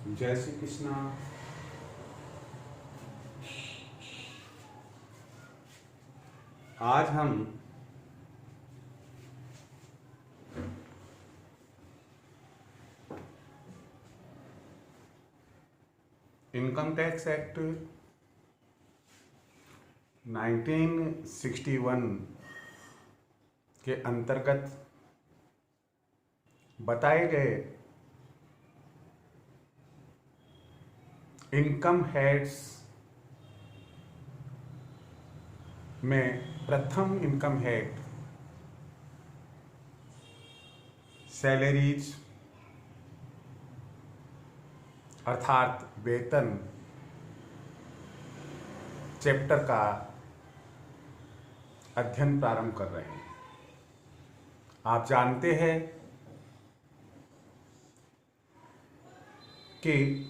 जय श्री कृष्णा। आज हम इनकम टैक्स एक्ट 1961 के अंतर्गत बताए गए इनकम हेड्स में प्रथम इनकम हेड सैलरीज अर्थात वेतन चैप्टर का अध्ययन प्रारंभ कर रहे हैं। आप जानते हैं कि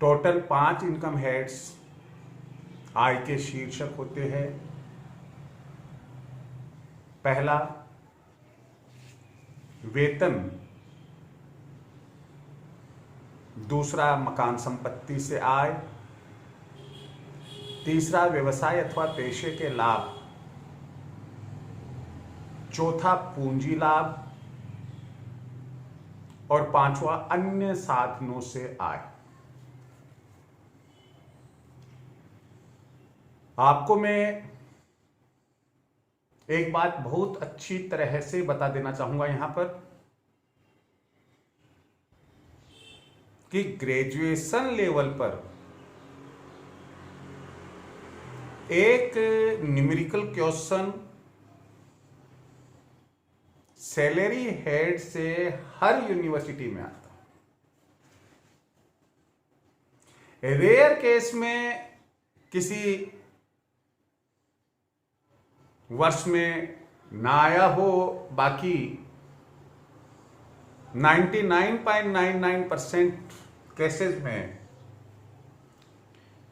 टोटल 5 इनकम हेड्स आय के शीर्षक होते हैं। पहला वेतन, दूसरा मकान संपत्ति से आय, तीसरा व्यवसाय अथवा पेशे के लाभ, चौथा पूंजी लाभ और पांचवा अन्य साधनों से आय। आपको मैं एक बात बहुत अच्छी तरह से बता देना चाहूंगा यहां पर कि ग्रेजुएशन लेवल पर एक न्यूमेरिकल क्वेश्चन सैलरी हेड से हर यूनिवर्सिटी में आता है। रेयर केस में किसी वर्ष में ना आया हो, बाकी 99.99% केसेस में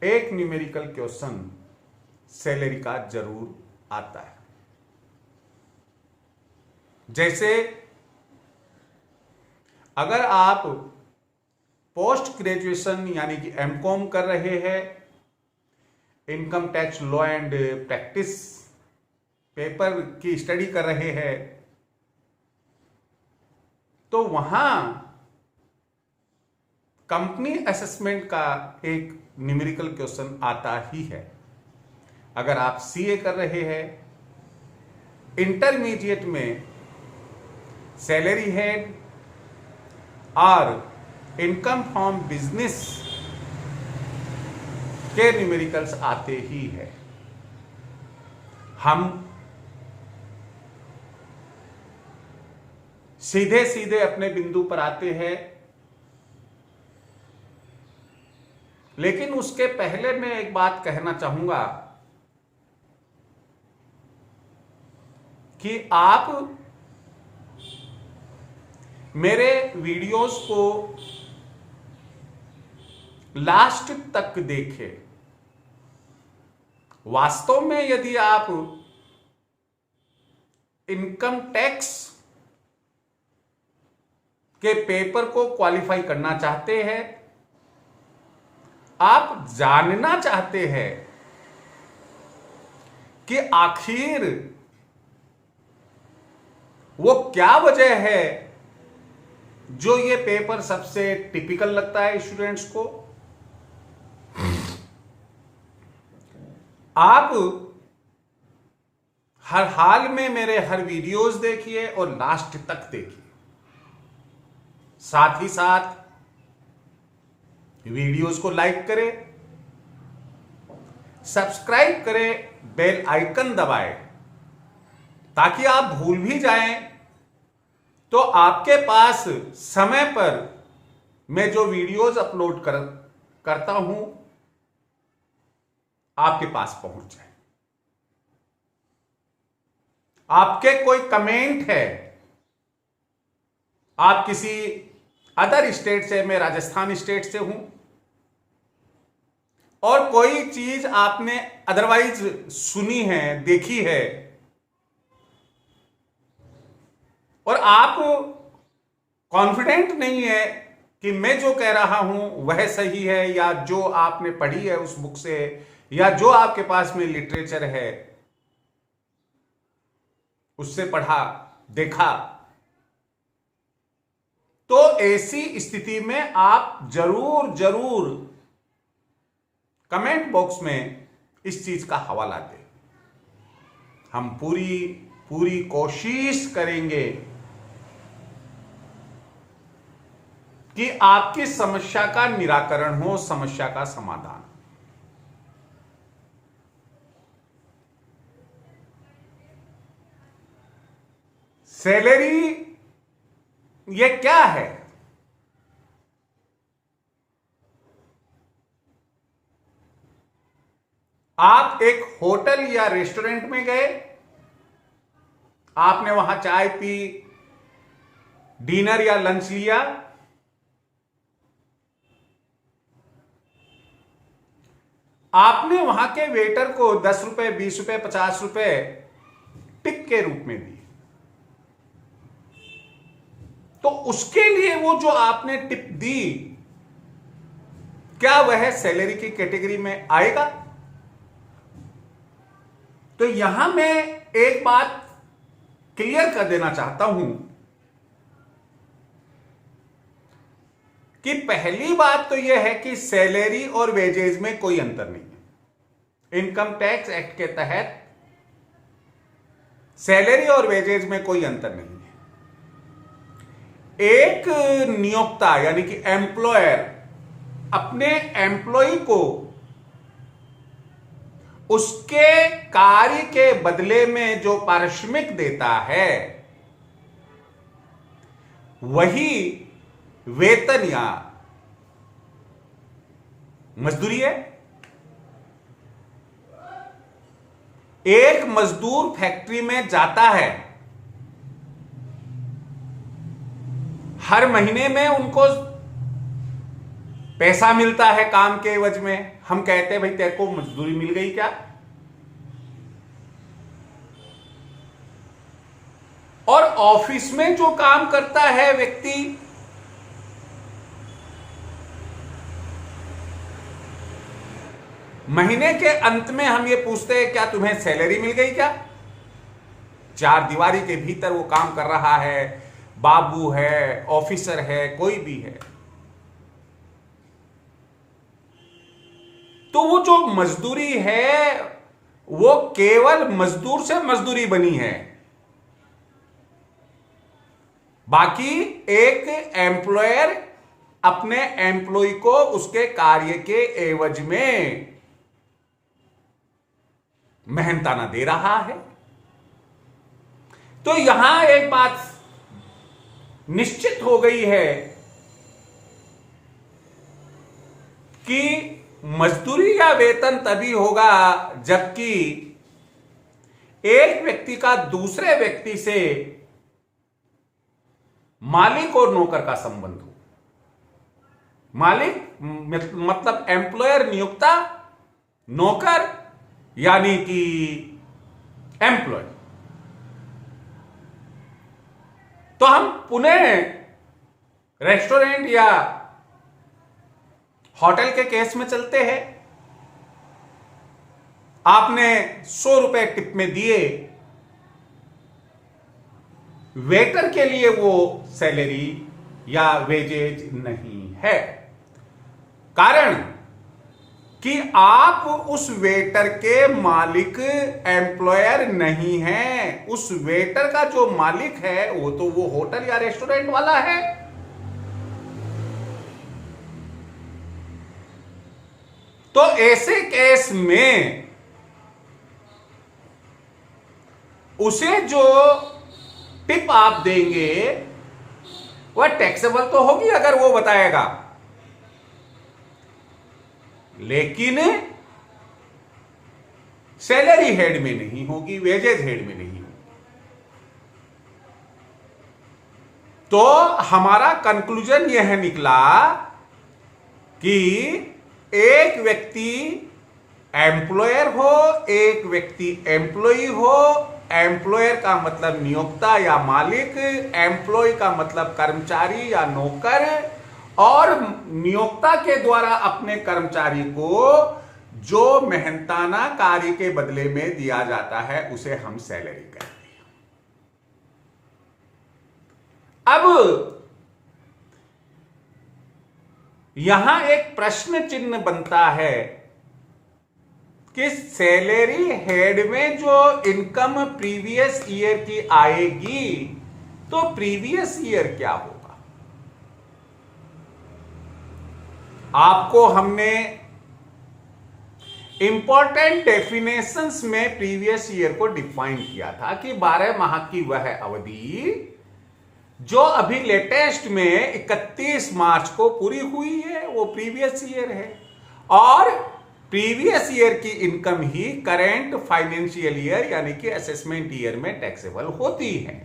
एक न्यूमेरिकल क्वेश्चन सैलरी का जरूर आता है। जैसे अगर आप पोस्ट ग्रेजुएशन यानी कि एमकॉम कर रहे हैं, income tax law and practice paper की स्टडी कर रहे हैं, तो वहां कंपनी असेसमेंट का एक न्यूमेरिकल क्वेश्चन आता ही है। अगर आप सीए कर रहे हैं, इंटरमीडिएट में सैलरी हेड और इनकम फ्रॉम बिजनेस के न्यूमेरिकल्स आते ही है। हम सीधे सीधे अपने बिंदु पर आते हैं, लेकिन उसके पहले मैं एक बात कहना चाहूंगा कि आप मेरे वीडियोस को लास्ट तक देखें। वास्तव में यदि आप इनकम टैक्स के पेपर को क्वालिफाई करना चाहते हैं, आप जानना चाहते हैं कि आखिर वो क्या वजह है जो ये पेपर सबसे टिपिकल लगता है स्टूडेंट्स को, आप हर हाल में मेरे हर वीडियोस देखिए और लास्ट तक देखिए। साथ ही साथ वीडियोस को लाइक करें, सब्सक्राइब करें, बेल आइकन दबाएं, ताकि आप भूल भी जाएं तो आपके पास समय पर मैं जो वीडियोस अपलोड करता हूं आपके पास पहुंच जाए। आपके कोई कमेंट है, आप किसी अदर स्टेट से, मैं राजस्थान स्टेट से हूं, और कोई चीज आपने अदरवाइज सुनी है, देखी है, और आप कॉन्फिडेंट नहीं है कि मैं जो कह रहा हूं वह सही है, या जो आपने पढ़ी है उस बुक से, या जो आपके पास में लिटरेचर है उससे पढ़ा देखा, तो ऐसी स्थिति में आप जरूर जरूर कमेंट बॉक्स में इस चीज का हवाला दें। हम पूरी कोशिश करेंगे कि आपकी समस्या का निराकरण हो, समस्या का समाधान। सैलरी ये क्या है? आप एक होटल या रेस्टोरेंट में गए, आपने वहां चाय पी, डिनर या लंच लिया, आपने वहां के वेटर को 10 रुपए, 20 रुपए, 50 रुपए टिप के रूप में दिए, तो उसके लिए वो जो आपने टिप दी, क्या वह सैलरी की कैटेगरी में आएगा? तो यहां मैं एक बात क्लियर कर देना चाहता हूं कि पहली बात तो यह है कि सैलरी और वेजेज में कोई अंतर नहीं है। इनकम टैक्स एक्ट के तहत सैलरी और वेजेज में कोई अंतर नहीं है। एक नियोक्ता यानी कि एम्प्लॉयर अपने एम्प्लॉय को उसके कार्य के बदले में जो पारिश्रमिक देता है वही वेतन या मजदूरी है। एक मजदूर फैक्ट्री में जाता है, हर महीने में उनको पैसा मिलता है काम के एवज में। हम कहते हैं भाई तेरे को मजदूरी मिल गई क्या? और ऑफिस में जो काम करता है व्यक्ति, महीने के अंत में हम ये पूछते हैं क्या तुम्हें सैलरी मिल गई क्या? चार दीवारी के भीतर वो काम कर रहा है, बाबू है, ऑफिसर है, कोई भी है, तो वो जो मजदूरी है वो केवल मजदूर से मजदूरी बनी है। बाकी एक एम्प्लॉयर अपने एम्प्लॉय को उसके कार्य के एवज में मेहनताना दे रहा है। तो यहां एक बात निश्चित हो गई है कि मजदूरी या वेतन तभी होगा जबकि एक व्यक्ति का दूसरे व्यक्ति से मालिक और नौकर का संबंध हो। मालिक मतलब एम्प्लॉयर नियोक्ता, नौकर यानी कि एम्प्लॉय। तो हम पुनः रेस्टोरेंट या होटल के केस में चलते हैं। आपने 100 रुपए टिप में दिए, वेटर के लिए वो सैलरी या वेजेज नहीं है, कारण कि आप उस वेटर के मालिक एम्प्लॉयर नहीं हैं। उस वेटर का जो मालिक है वो तो वो होटल या रेस्टोरेंट वाला है। तो ऐसे केस में उसे जो टिप आप देंगे वह टैक्सेबल तो होगी अगर वो बताएगा, लेकिन सैलरी हेड में नहीं होगी, वेजेज हेड में नहीं होगी। तो हमारा कंक्लूजन यह निकला कि एक व्यक्ति एम्प्लॉयर हो, एक व्यक्ति एम्प्लॉई हो, एम्प्लॉयर का मतलब नियोक्ता या मालिक, एम्प्लॉय का मतलब कर्मचारी या नौकर, और नियोक्ता के द्वारा अपने कर्मचारी को जो मेहनताना कार्य के बदले में दिया जाता है उसे हम सैलरी कहते हैं। अब यहां एक प्रश्न चिन्ह बनता है कि सैलरी हेड में जो इनकम प्रीवियस ईयर की आएगी तो प्रीवियस ईयर क्या होगा। आपको हमने इंपॉर्टेंट डेफिनेशंस में प्रीवियस ईयर को डिफाइन किया था कि 12 माह की वह अवधि जो अभी लेटेस्ट में 31 मार्च को पूरी हुई है वो प्रीवियस ईयर है, और प्रीवियस ईयर की इनकम ही करेंट फाइनेंशियल ईयर यानी कि असेसमेंट ईयर में टैक्सेबल होती है।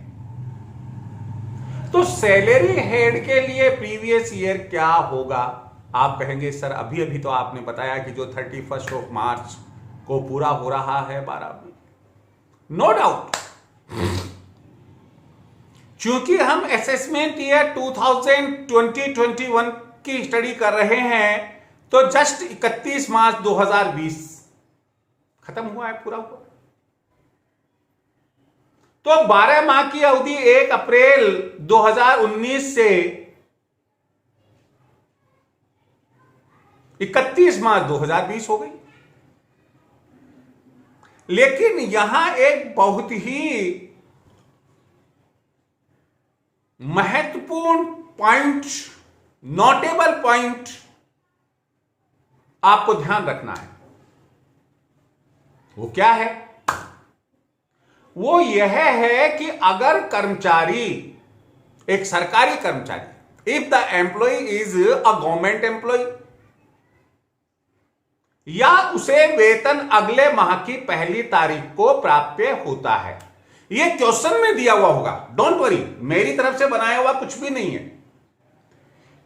तो सैलरी हेड के लिए प्रीवियस ईयर क्या होगा। आप कहेंगे सर अभी अभी तो आपने बताया कि जो 31 मार्च को पूरा हो रहा है 12 में। नो डाउट, चूंकि हम असेसमेंट ईयर 2020-21 की स्टडी कर रहे हैं तो जस्ट 31 मार्च 2020 खत्म हुआ है, पूरा हुआ। तो 12 माह की अवधि 1 अप्रैल 2019 से 31 मार्च 2020 हो गई। लेकिन यहां एक बहुत ही महत्वपूर्ण पॉइंट, नोटेबल पॉइंट आपको ध्यान रखना है। वो क्या है? वो यह है कि अगर कर्मचारी, एक सरकारी कर्मचारी, if the employee is a government employee, या उसे वेतन अगले माह की पहली तारीख को प्राप्य होता है। यह क्वेश्चन में दिया हुआ होगा, डोंट वरी, मेरी तरफ से बनाया हुआ कुछ भी नहीं है।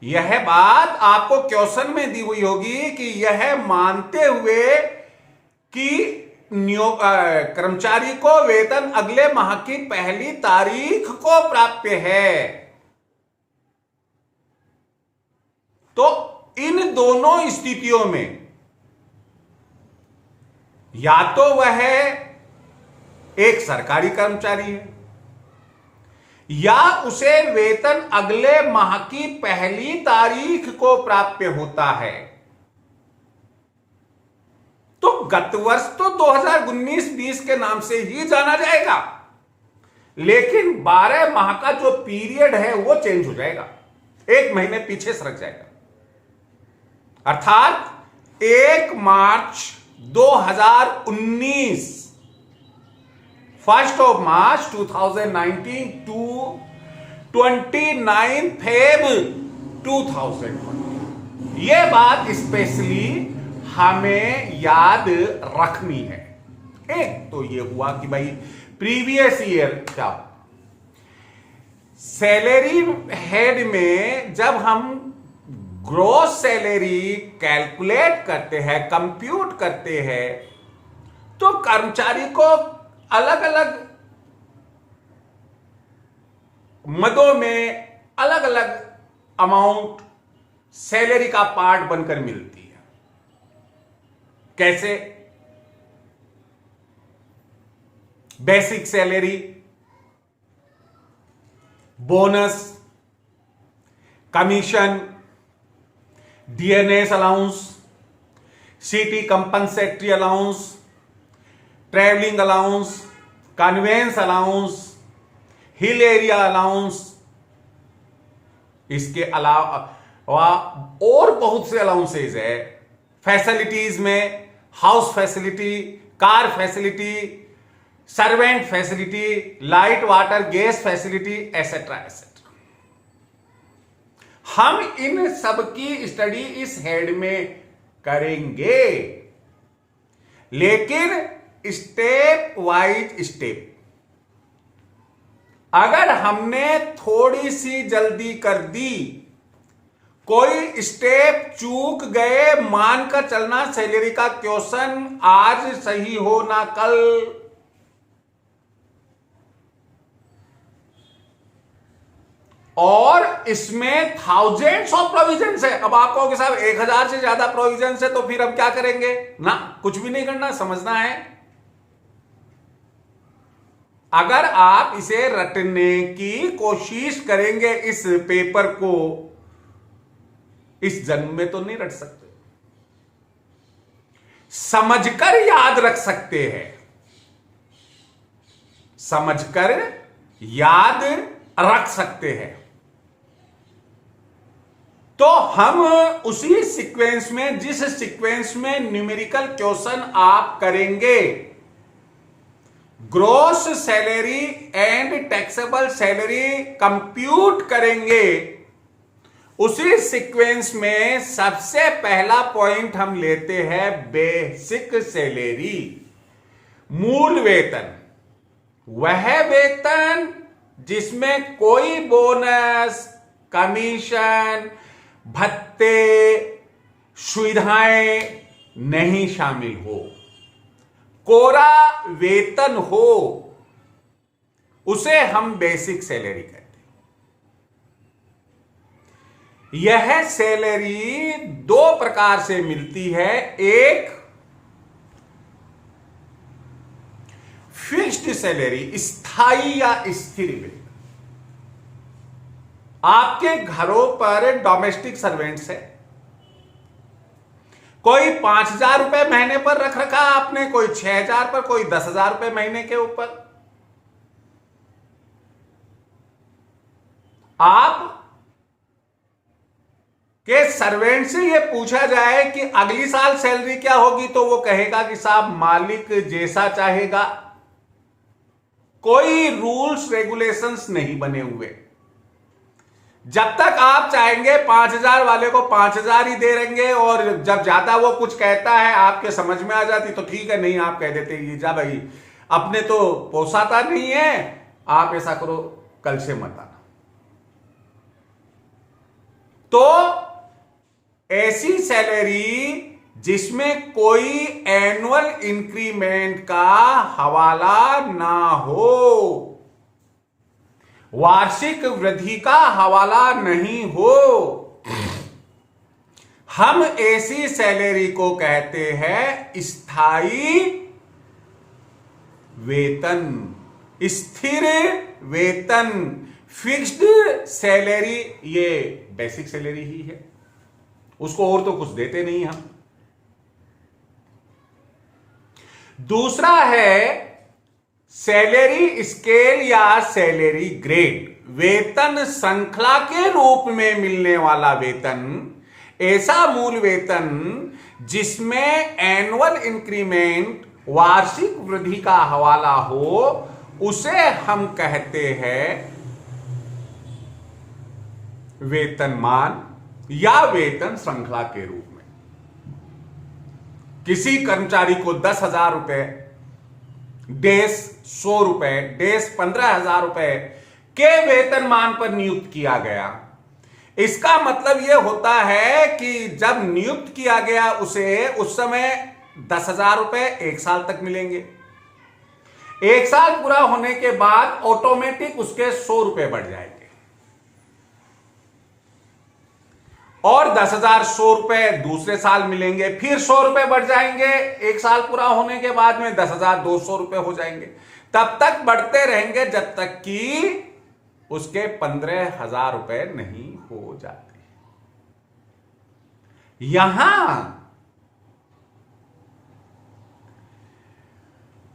यह बात आपको क्वेश्चन में दी हुई होगी कि यह मानते हुए कि कर्मचारी को वेतन अगले माह की पहली तारीख को प्राप्य है, तो इन दोनों स्थितियों में या तो वह एक सरकारी कर्मचारी है या उसे वेतन अगले माह की पहली तारीख को प्राप्य होता है। तो गत वर्ष तो 2019-20 के नाम से ही जाना जाएगा, लेकिन 12 माह का जो पीरियड है वो चेंज हो जाएगा, 1 महीने पीछे सरक जाएगा। अर्थात 1 मार्च 2019, 1 मार्च 2019 टू 29 Feb 2020। यह बात स्पेशली हमें याद रखनी है। एक तो यह हुआ कि भाई प्रीवियस ईयर क्या, सैलरी हेड में जब हम ग्रॉस सैलरी कैलकुलेट करते हैं, कंप्यूट करते हैं, तो कर्मचारी को अलग अलग मदों में अलग अलग अमाउंट सैलरी का पार्ट बनकर मिलती है। कैसे? Basic salary, bonus, commission, DNS allowance, city compensatory allowance, travelling allowance, convince allowance, hill area allowance, इसके अलावा और बहुत से अलाउंसेज है। फैसिलिटीज में house facility, car facility, servant facility, light water gas facility, etcetera etcetera. हम इन सब की स्टडी इस हेड में करेंगे, लेकिन स्टेप वाइज स्टेप। अगर हमने थोड़ी सी जल्दी कर दी, कोई स्टेप चूक गए, मानकर चलना सैलरी का क्वेश्चन आज सही हो ना कल, और इसमें थाउजेंड्स ऑफ प्रोविजन है। अब आप कहोगे साहब 1000 से ज्यादा प्रोविजन है तो फिर अब क्या करेंगे ना, कुछ भी नहीं करना, समझना है। अगर आप इसे रटने की कोशिश करेंगे इस पेपर को, इस जन्म में तो नहीं रट सकते, समझकर याद रख सकते हैं, समझकर याद रख सकते हैं। तो हम उसी सीक्वेंस में, जिस सीक्वेंस में न्यूमेरिकल क्वेश्चन आप करेंगे, gross salary and taxable salary compute करेंगे, उसी सीक्वेंस में सबसे पहला पॉइंट हम लेते हैं बेसिक सैलरी, मूल वेतन। वह वेतन जिसमें कोई बोनस, कमीशन, भत्ते, सुविधाएं नहीं शामिल हो, कोरा वेतन हो, उसे हम बेसिक सैलरी कहते हैं। यह सैलरी दो प्रकार से मिलती है, एक फिक्स्ड सैलरी, स्थायी या स्थिर वेतन। आपके घरों पर डोमेस्टिक सर्वेंट्स है, कोई 5000 रुपए महीने पर रख रखा आपने, कोई 6000 पर, कोई 10,000 रुपए महीने के ऊपर। आप के सर्वेंट से यह पूछा जाए कि अगली साल सैलरी क्या होगी, तो वो कहेगा कि साहब मालिक जैसा चाहेगा, कोई रूल्स रेगुलेशंस नहीं बने हुए। जब तक आप चाहेंगे 5000 वाले को 5000 ही दे देंगे, और जब ज्यादा वो कुछ कहता है आपके समझ में आ जाती तो ठीक है, नहीं आप कह देते ये जा भाई अपने तो पोसाता नहीं है, आप ऐसा करो कल से मत आना। तो ऐसी सैलरी जिसमें कोई एनुअल इंक्रीमेंट का हवाला ना हो, वार्षिक वृद्धि का हवाला नहीं हो, हम ऐसी सैलरी को कहते हैं स्थायी वेतन, स्थिर वेतन, फिक्स्ड सैलरी। ये बेसिक सैलरी ही है, उसको और तो कुछ देते नहीं हम। दूसरा है सैलरी स्केल या सैलरी ग्रेड, वेतन श्रृंखला के रूप में मिलने वाला वेतन, ऐसा मूल वेतन जिसमें एनुअल इंक्रीमेंट, वार्षिक वृद्धि का हवाला हो, उसे हम कहते हैं वेतनमान या वेतन श्रृंखला के रूप में। किसी कर्मचारी को 10,000 रुपए, डेस 100 रुपए, डेस 15,000 रुपए के वेतनमान पर नियुक्त किया गया। इसका मतलब यह होता है कि जब नियुक्त किया गया उसे, उस समय 10,000 रुपए 1 साल तक मिलेंगे। 1 साल पूरा होने के बाद ऑटोमेटिक उसके 100 रुपए बढ़ जाएंगे, और 10,000 100 रुपए दूसरे साल मिलेंगे, फिर 100 रुपए बढ़ जाएंगे, 1 साल पूरा होने के बाद में 10,200 रुपए हो जाएंगे। तब तक बढ़ते रहेंगे जब तक कि उसके 15,000 रुपए नहीं हो जाते। यहां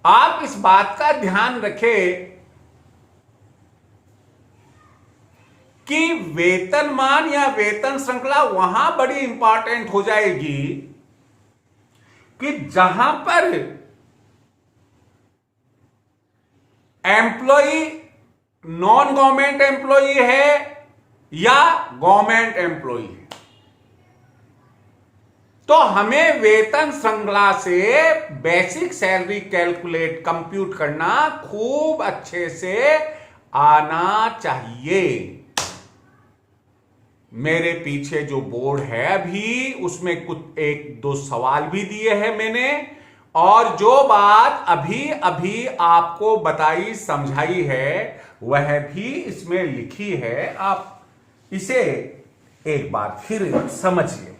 आप इस बात का ध्यान रखें कि वेतनमान या वेतन श्रृंखला वहां बड़ी इंपॉर्टेंट हो जाएगी कि जहां पर एम्प्लॉई नॉन गवर्नमेंट एम्प्लॉई है या गवर्नमेंट एम्प्लॉई है, तो हमें वेतन श्रृंखला से बेसिक सैलरी कैलकुलेट, कंप्यूट करना खूब अच्छे से आना चाहिए। मेरे पीछे जो बोर्ड है अभी, उसमें कुछ 1-2 सवाल भी दिए हैं मैंने, और जो बात अभी अभी आपको बताई समझाई है वह भी इसमें लिखी है, आप इसे एक बार फिर समझिए।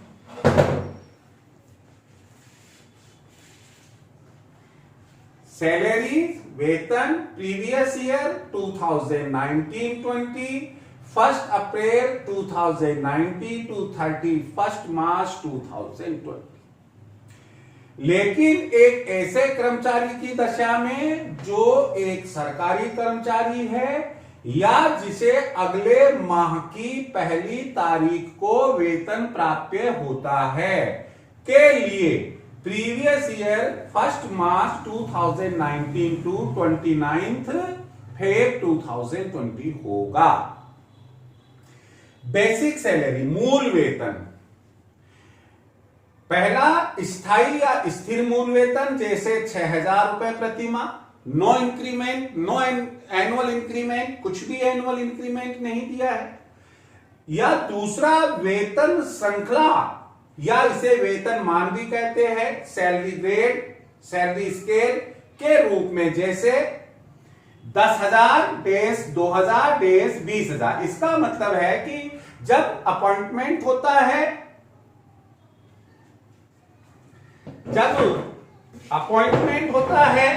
सैलरी वेतन प्रीवियस ईयर 2019-20, 1 अप्रैल 2019 टू 31 मार्च 2020। लेकिन एक ऐसे कर्मचारी की दशा में जो एक सरकारी कर्मचारी है या जिसे अगले माह की पहली तारीख को वेतन प्राप्त होता है के लिए previous year 1 March 2019 to 29 Feb 2020 होगा। बेसिक सैलरी मूल वेतन, पहला स्थायी या स्थिर मूल वेतन जैसे 6,000 रुपए प्रति माह, no increment, no annual increment, कुछ भी एनुअल इंक्रीमेंट नहीं दिया है। या दूसरा वेतन श्रृंखला या इसे वेतन मान भी कहते हैं, सैलरी ग्रेड, सैलरी स्केल के रूप में, जैसे 10,000 डेज, 2,000 डेज, 20,000। इसका मतलब है कि जब अपॉइंटमेंट होता है,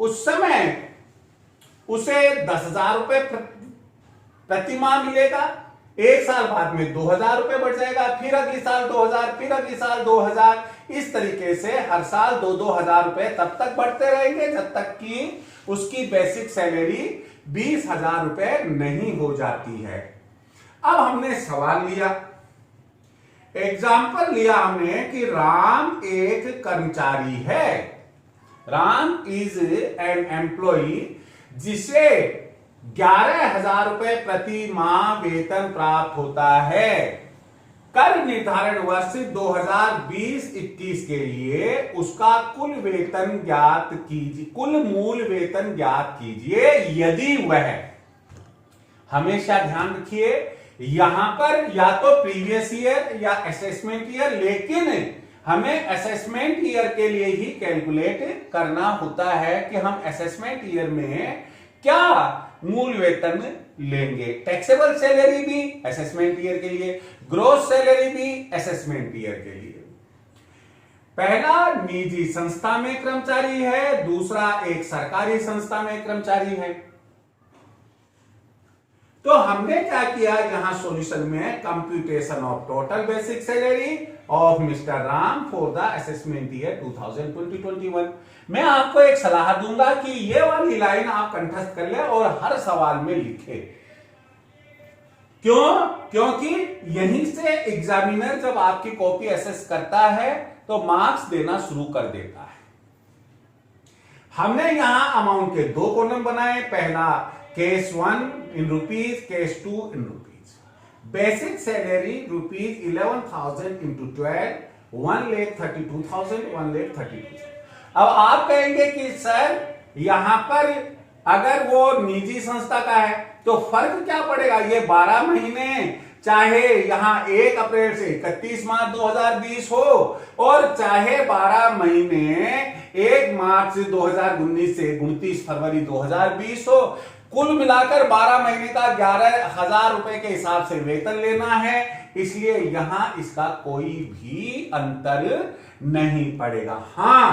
उस समय उसे 10,000 रुपए प्रति माह मिलेगा। एक साल बाद में 2,000 रुपए बढ़ जाएगा, फिर अगले साल 2,000, फिर अगले साल 2,000। इस तरीके से हर साल 2,000 रुपए तब तक बढ़ते रहेंगे जब तक कि उसकी बेसिक सैलरी 20,000 रुपए नहीं हो जाती है। अब हमने सवाल लिया, एग्जाम्पल लिया हमने कि राम एक कर्मचारी है। राम इज एन एम्प्लॉई जिसे 11,000 रुपए प्रति माह वेतन प्राप्त होता है। कर निर्धारण वर्ष 2020-21 के लिए उसका कुल वेतन ज्ञात कीजिए, कुल मूल वेतन ज्ञात कीजिए यदि वह, हमेशा ध्यान रखिए यहां पर या तो प्रीवियस ईयर या असेसमेंट ईयर, लेकिन हमें असेसमेंट ईयर के लिए ही कैलकुलेट करना होता है कि हम असेसमेंट ईयर में क्या मूल वेतन लेंगे। टैक्सेबल सैलरी भी असेसमेंट ईयर के लिए, ग्रॉस सैलरी भी असेसमेंट ईयर के लिए। पहला निजी संस्था में कर्मचारी है, दूसरा एक सरकारी संस्था में कर्मचारी है। तो हमने क्या किया यहां सॉल्यूशन में, computation of total basic salary of mister Ram for the assessment year 2020-21। मैं आपको एक सलाह दूंगा कि ये वाली लाइन आप कंठस्थ कर ले और हर सवाल में लिखे। क्यों? क्योंकि यहीं से एग्जामिनर जब आपकी कॉपी असेस करता है तो मार्क्स देना शुरू कर देता है। हमने यहां अमाउंट के 2 कॉलम बनाए, पहला case 1 in rupees, case 2 in rupees. Basic salary rupees 11,000 into 12, 1,32,000, 1,32,000। अब आप कहेंगे कि सर यहां पर अगर वो निजी संस्था का है तो फर्क क्या पड़ेगा, ये 12 महीने, चाहे यहां 1 अप्रैल से 31 मार्च 2020 हो और चाहे 12 महीने 1 मार्च 2019 से 29 फरवरी 2020 हो, कुल मिलाकर 12 महीने का 11,000 रुपए के हिसाब से वेतन लेना है, इसलिए यहां इसका कोई भी अंतर नहीं पड़ेगा। हां,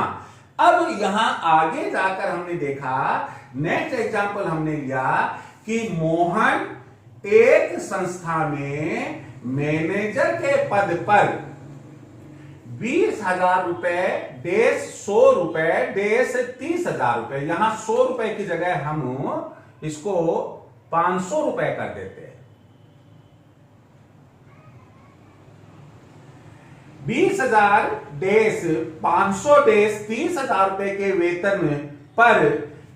अब यहां आगे जाकर हमने देखा, नेक्स्ट एग्जांपल हमने लिया कि मोहन एक संस्था में मैनेजर के पद पर 20,000 रुपए डेस 100 रुपए डेस 30,000 रुपए, यहां 100 रुपए की जगह हम इसको 500 रुपए कर देते हैं। 20,000 डेस 500 डेस 30,000 रुपए के वेतन पर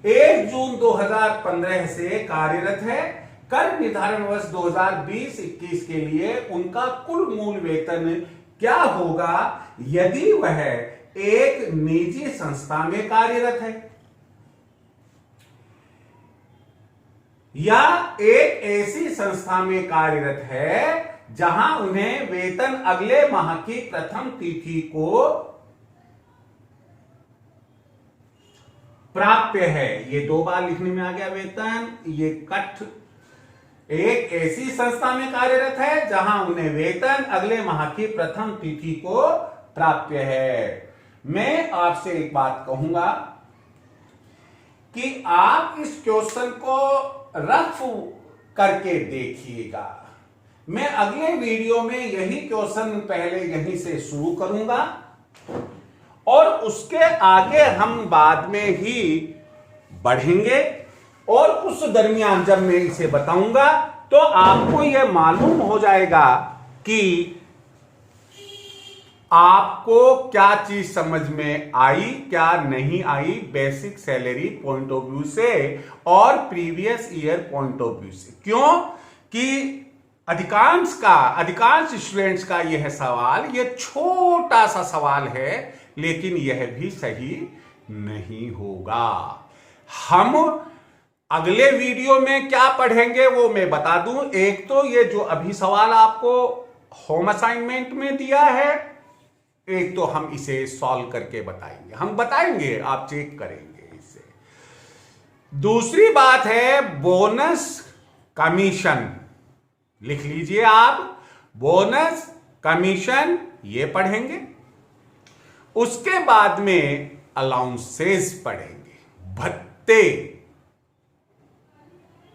1 जून 2015 से कार्यरत है। कर निर्धारण वर्ष 2020-21 के लिए उनका कुल मूल वेतन क्या होगा यदि वह एक निजी संस्था में कार्यरत है या एक ऐसी संस्था में कार्यरत है जहां उन्हें वेतन अगले माह की प्रथम तिथि को प्राप्य है, ये 2 बार लिखने में आ गया वेतन। ये कठ एक ऐसी संस्था में कार्यरत है जहां उन्हें वेतन अगले माह की प्रथम तिथि को प्राप्य है। मैं आपसे एक बात कहूंगा कि आप इस क्वेश्चन को रफ करके देखिएगा। मैं अगले वीडियो में यही क्वेश्चन पहले यहीं से शुरू करूंगा और उसके आगे हम बाद में ही बढ़ेंगे, और उस दरमियान जब मैं इसे बताऊंगा तो आपको यह मालूम हो जाएगा कि आपको क्या चीज समझ में आई, क्या नहीं आई, basic salary point of view से और previous year point of view से। क्यों कि अधिकांश स्टूडेंट्स का यह सवाल, यह छोटा सा सवाल है, लेकिन यह भी सही नहीं होगा। हम अगले वीडियो में क्या पढ़ेंगे वो मैं बता दूं। एक तो ये जो अभी सवाल आपको होम असाइनमेंट में दिया है, एक तो हम इसे सॉल्व करके बताएंगे, हम बताएंगे, आप चेक करेंगे इसे। दूसरी बात है बोनस कमीशन, लिख लीजिए आप, बोनस कमीशन ये पढ़ेंगे। उसके बाद में अलाउंसेस पढ़ेंगे, भत्ते।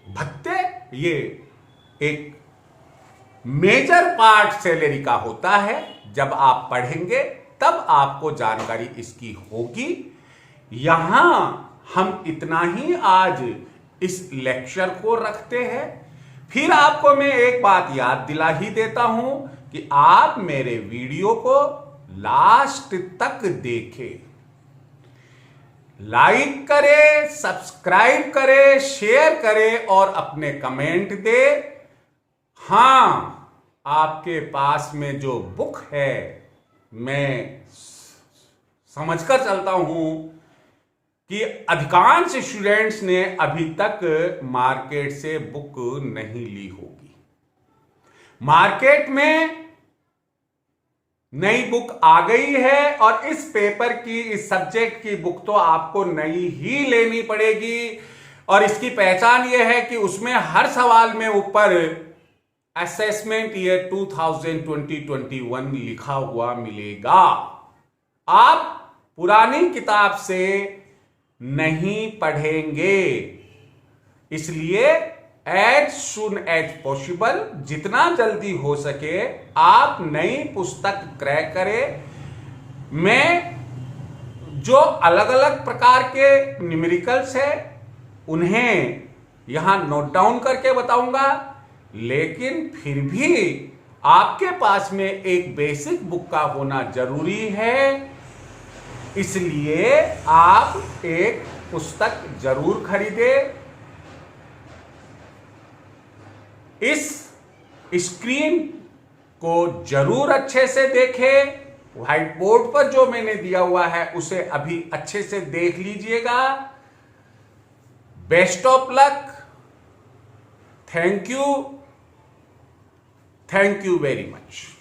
भत्ते ये एक मेजर पार्ट सैलरी का होता है। जब आप पढ़ेंगे तब आपको जानकारी इसकी होगी। यहां हम इतना ही आज इस लेक्चर को रखते हैं। फिर आपको मैं एक बात याद दिला ही देता हूं कि आप मेरे वीडियो को लास्ट तक देखें, लाइक करें, सब्सक्राइब करें, शेयर करें और अपने कमेंट दें। हां, आपके पास में जो बुक है, मैं समझकर चलता हूं कि अधिकांश स्टूडेंट्स ने अभी तक मार्केट से बुक नहीं ली होगी। मार्केट में नई बुक आ गई है और इस पेपर की, इस सब्जेक्ट की बुक तो आपको नई ही लेनी पड़ेगी। और इसकी पहचान यह है कि उसमें हर सवाल में ऊपर असेसमेंट ईयर 2020-21 लिखा हुआ मिलेगा। आप पुरानी किताब से नहीं पढ़ेंगे, इसलिए एज सुन एज पॉसिबल, जितना जल्दी हो सके आप नई पुस्तक क्रय करें। मैं जो अलग अलग प्रकार के न्यूमेरिकल्स है उन्हें यहां नोट डाउन करके बताऊंगा, लेकिन फिर भी आपके पास में एक बेसिक बुक का होना जरूरी है। इसलिए आप एक पुस्तक जरूर खरीदें। इस स्क्रीन को जरूर अच्छे से देखें। व्हाइट बोर्ड पर जो मैंने दिया हुआ है उसे अभी अच्छे से देख लीजिएगा। Best of luck. Thank you very much.